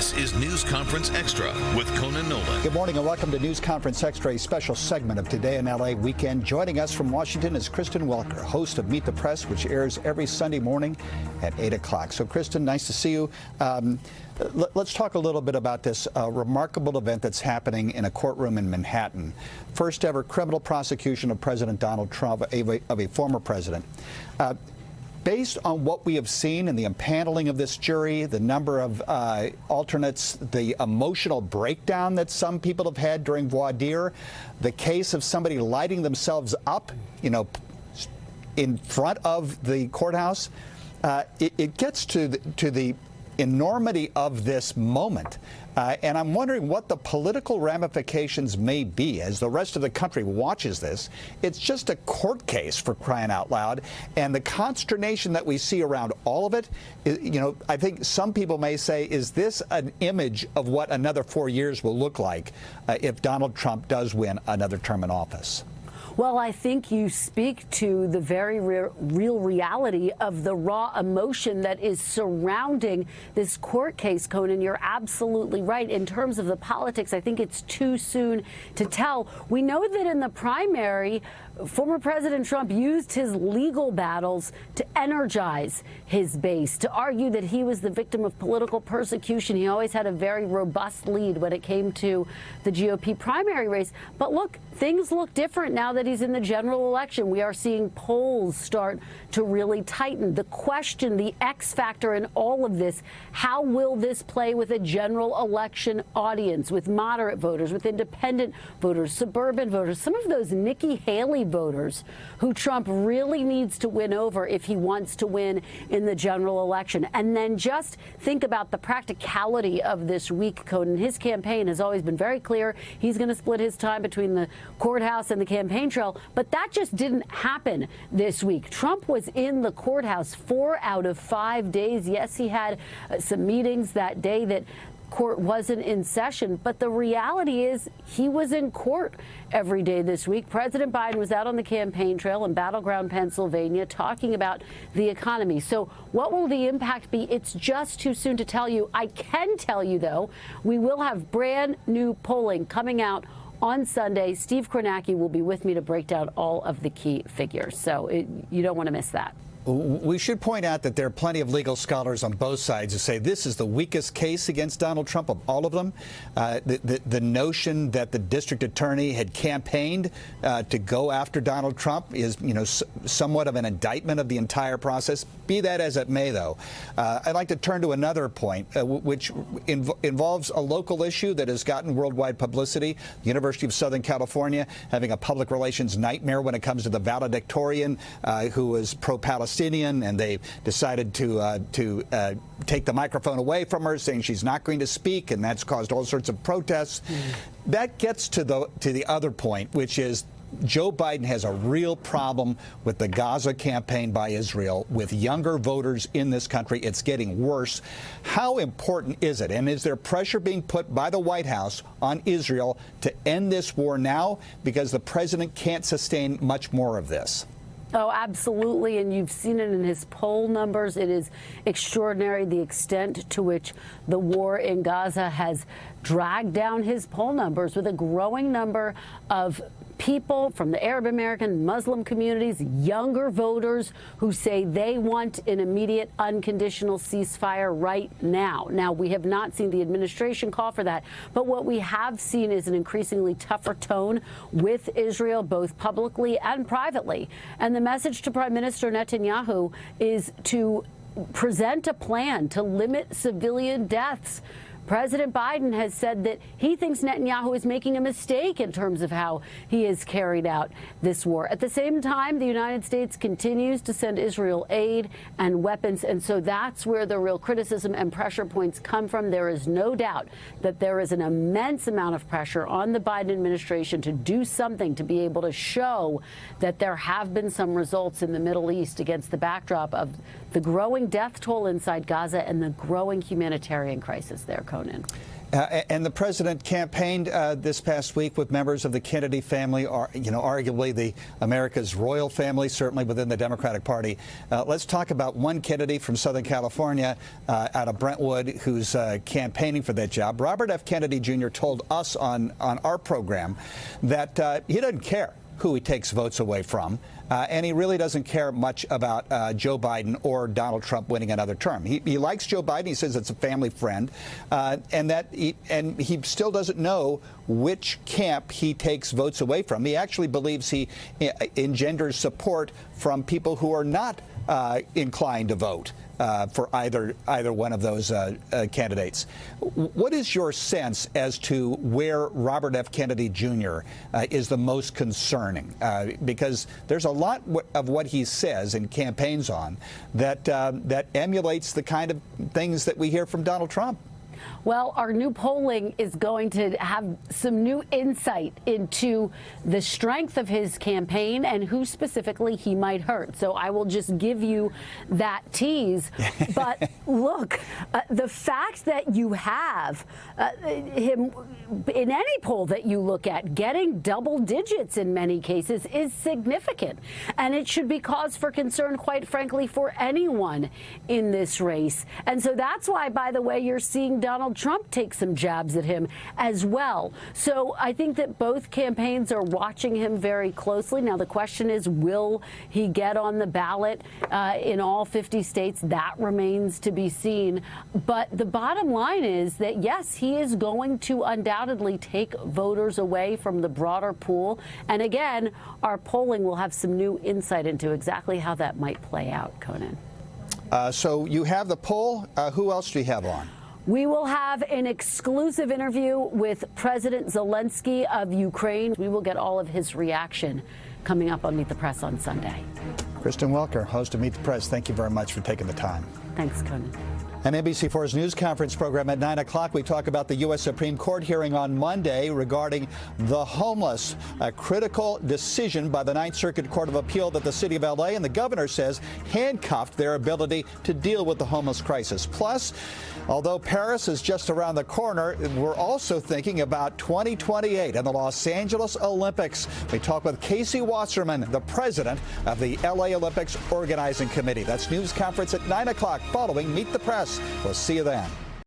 This is Newsconference Extra with Conan Nolan. Good morning and welcome to Newsconference Extra, a special segment of Today in LA Weekend. Joining us from Washington is Kristen Welker, host of Meet the Press, which airs every Sunday morning at 8 o'clock. So, Kristen, nice to see you. Let's talk a little bit about this remarkable event that's happening in a courtroom in Manhattan. First ever criminal prosecution of President Donald Trump, of a former president. Based on what we have seen in the impaneling of this jury, the number of alternates, the emotional breakdown that some people have had during voir dire, the case of somebody lighting themselves up, in front of the courthouse, it gets to the enormity of this moment. And I'm wondering what the political ramifications may be as the rest of the country watches this. It's just a court case, for crying out loud. And the consternation that we see around all of it, I think some people may say, is this an image of what another 4 years will look like if Donald Trump does win another term in office? Well, I think you speak to the very real reality of the raw emotion that is surrounding this court case, Conan. You're absolutely right. In terms of the politics, I think it's too soon to tell. We know that in the primary, former President Trump used his legal battles to energize his base, to argue that he was the victim of political persecution. He always had a very robust lead when it came to the GOP primary race. But look, things look different now that he's in the general election. We are seeing polls start to really tighten. The question, the X factor in all of this, how will this play with a general election audience, with moderate voters, with independent voters, suburban voters, some of those Nikki Haley voters who Trump really needs to win over if he wants to win in the general election. And then just think about the practicality of this week, Conan. His campaign has always been very clear. He's going to split his time between the courthouse and the campaign trail. But that just didn't happen this week. Trump was in the courthouse 4 out of 5 days. Yes, he had some meetings that day that court wasn't in session, but the reality is he was in court every day this week. President Biden was out on the campaign trail in battleground Pennsylvania talking about the economy. So what will the impact be? It's just too soon to tell you. I can tell you, though, we will have brand new polling coming out on Sunday. Steve Kornacki will be with me to break down all of the key figures. So you don't want to miss that. We should point out that there are plenty of legal scholars on both sides who say this is the weakest case against Donald Trump of all of them. The notion that the district attorney had campaigned to go after Donald Trump is, somewhat of an indictment of the entire process. Be that as it may, though, I'd like to turn to another point, which involves a local issue that has gotten worldwide publicity. The University of Southern California having a public relations nightmare when it comes to the valedictorian who was pro-Palestinian. And they decided to take the microphone away from her, saying she's not going to speak, and that's caused all sorts of protests. That gets to the other point, which is Joe Biden has a real problem with the Gaza campaign by Israel, with younger voters in this country. It's getting worse. How important is it? And is there pressure being put by the White House on Israel to end this war now? Because the president can't sustain much more of this. Oh, absolutely. And you've seen it in his poll numbers. It is extraordinary the extent to which the war in Gaza has dragged down his poll numbers, with a growing number of people from the Arab American, Muslim communities, younger voters who say they want an immediate unconditional ceasefire right now. Now, we have not seen the administration call for that, but what we have seen is an increasingly tougher tone with Israel, both publicly and privately. And the message to Prime Minister Netanyahu is to present a plan to limit civilian deaths. President Biden has said that he thinks Netanyahu is making a mistake in terms of how he has carried out this war. At the same time, the United States continues to send Israel aid and weapons, and so that's where the real criticism and pressure points come from. There is no doubt that there is an immense amount of pressure on the Biden administration to do something to be able to show that there have been some results in the Middle East against the backdrop of the growing death toll inside Gaza and the growing humanitarian crisis there, Conan. And the president campaigned this past week with members of the Kennedy family, or, arguably America's royal family, certainly within the Democratic Party. Let's talk about one Kennedy from Southern California, out of Brentwood, who's campaigning for that job. Robert F. Kennedy Jr. told us on our program that he doesn't care who he takes votes away from. And he really doesn't care much about Joe Biden or Donald Trump winning another term. He likes Joe Biden. He says it's a family friend, and he still doesn't know which camp he takes votes away from. He actually believes he engenders support from people who are not inclined to vote for either one of those candidates. What is your sense as to where Robert F. Kennedy Jr. Is the most concerning? Because there's a lot of what he says and campaigns on that emulates the kind of things that we hear from Donald Trump. Well, our new polling is going to have some new insight into the strength of his campaign and who specifically he might hurt. So I will just give you that tease. But look, the fact that you have him in any poll that you look at getting double digits in many cases is significant. And it should be cause for concern, quite frankly, for anyone in this race. And so that's why, by the way, you're seeing Donald Trump take some jabs at him as well. So I think that both campaigns are watching him very closely. Now, the question is, will he get on the ballot in all 50 states? That remains to be seen. But the bottom line is that, yes, he is going to undoubtedly take voters away from the broader pool. And again, our polling will have some new insight into exactly how that might play out, Conan. So you have the poll. Who else do you have on? We will have an exclusive interview with President Zelensky of Ukraine. We will get all of his reaction coming up on Meet the Press on Sunday. Kristen Welker, host of Meet the Press, thank you very much for taking the time. Thanks, Conan. On NBC4's news conference program at 9 o'clock, we talk about the U.S. Supreme Court hearing on Monday regarding the homeless, a critical decision by the Ninth Circuit Court of Appeal that the city of L.A. and the governor says handcuffed their ability to deal with the homeless crisis. Plus, although Paris is just around the corner, we're also thinking about 2028 and the Los Angeles Olympics. We talk with Casey Wasserman, the president of the L.A. Olympics Organizing Committee. That's news conference at 9 o'clock following Meet the Press. We'll see you then.